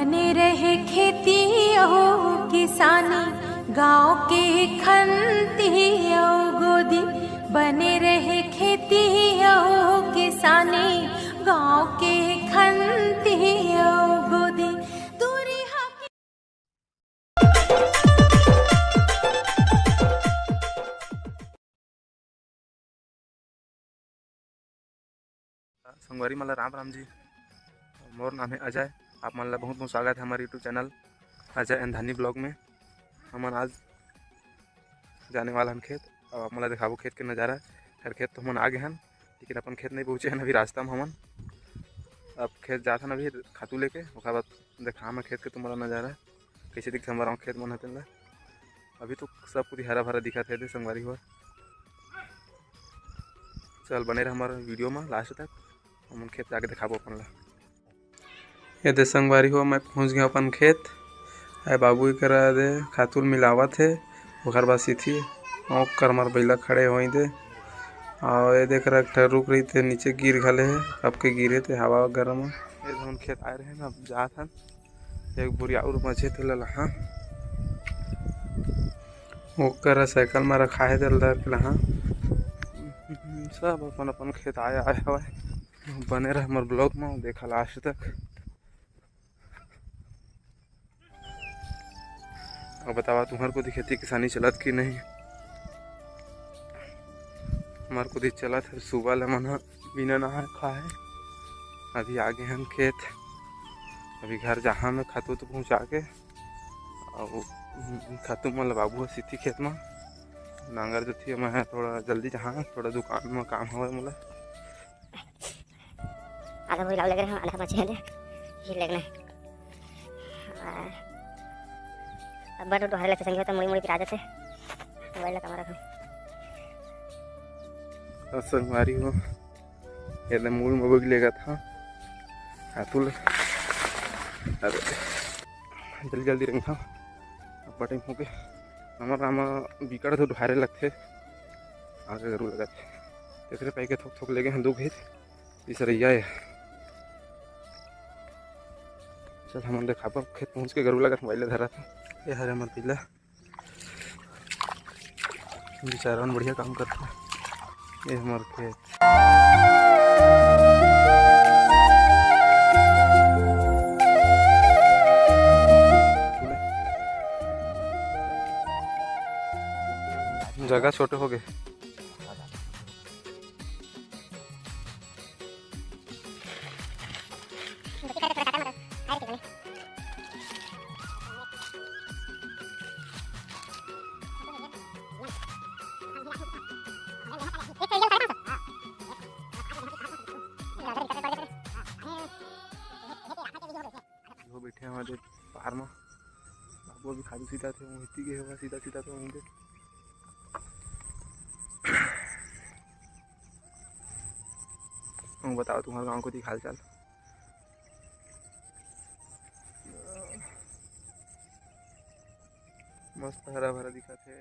बने रहे खेती ओ किसानी, गाँव के खंती ओ गोदी। बने रहे खेती ओ किसानी, गाँव के खंती ओ गोदी। दूरी संगवारी मला राम राम जी। मोर नाम है अजय। आप मन ला बहुत बहुत स्वागत है हमारे यूट्यूब चैनल अजय एंधानी ब्लॉग में। हमन आज जाने वाला हम खेत और आप मला दिखाबो खेत के नज़ारा। हर खेत तो हमन आगे हन, लेकिन अपन खेत नहीं पहुँचे हन अभी, रास्ता में हमन अब खेत जात हन अभी खातू लेके। ओकर बाद देखा मैं खेत के तुम्हारा नज़ारा कैसे दिखते हमारा खेत मन हतेन ला। अभी तो सब कुछ हरा भरा दिखा थे संगवारी हुआ। चल बने रहे हमारे वीडियो में लास्ट तक, हम खेत जाके दिखाबो अपन ला। ये दे संगवारी हो, मैं पहुंच गया अपन खेत। आए बाबू करा दे खातून मिलावत है। ओकर बाद सीथी कर मार बैला खड़े हो दे। और ये देख रहा रुक रही थे, नीचे गिर घले है, कब के गिरे थे हवा गर्म। ये हम खेत आए रहे ना, अब जात हन एक बुरी और मछे थे लहा ओकर साइकिल में रखा है दल लहा। सब अपन अपन खेत आया हवा। बने रहे हमारे ब्लॉग में, देखा लास्ट तक। और बतावा तुम्हारे को खेती किसानी चलत कि नहीं। हमारे को चलत है, सुबह ले मन बिना नहाए खाए अभी आगे हम खेत। अभी घर जहाँ में खातू तो पहुँचा के और खातू मन बाबू सीथी खेत में नांगर जो थी। मैं थोड़ा जल्दी जहाँ थोड़ा दुकान में काम हुआ मोला। आधा बुरी लाव लग रहे हैं, आधा बचे हैं ये लगना है। अब बड़ तो हरे लगते संगी होता, मुड़ी मुड़ी पिरा देते मोबाइल कमा रखा तो संगवारी हो। ये मूल मोबाइल लेगा था हाथुल। अरे जल्दी जल्दी रंग था बटे हो के हमारा नाम बिकड़ तो ढारे लगते आगे जरूर लगा थे। तीसरे पाई के थोक थोक ले गए हैं दो खेत तीसरैया है। चल हम देखा खेत पहुँच के गरू लगा मोबाइल धरा था। ये हरे मर पीला बेचारा बढ़िया काम करता है। ये हमारे खेत जगह छोटे हो गए। बैठे हमारे पार में बाबू अभी खाली सीधा थे वही गए हुआ सीधा सीधा तो वहीं बताओ तुम्हारे गांव को थी हाल चाल। मस्त हरा भरा दिखा थे।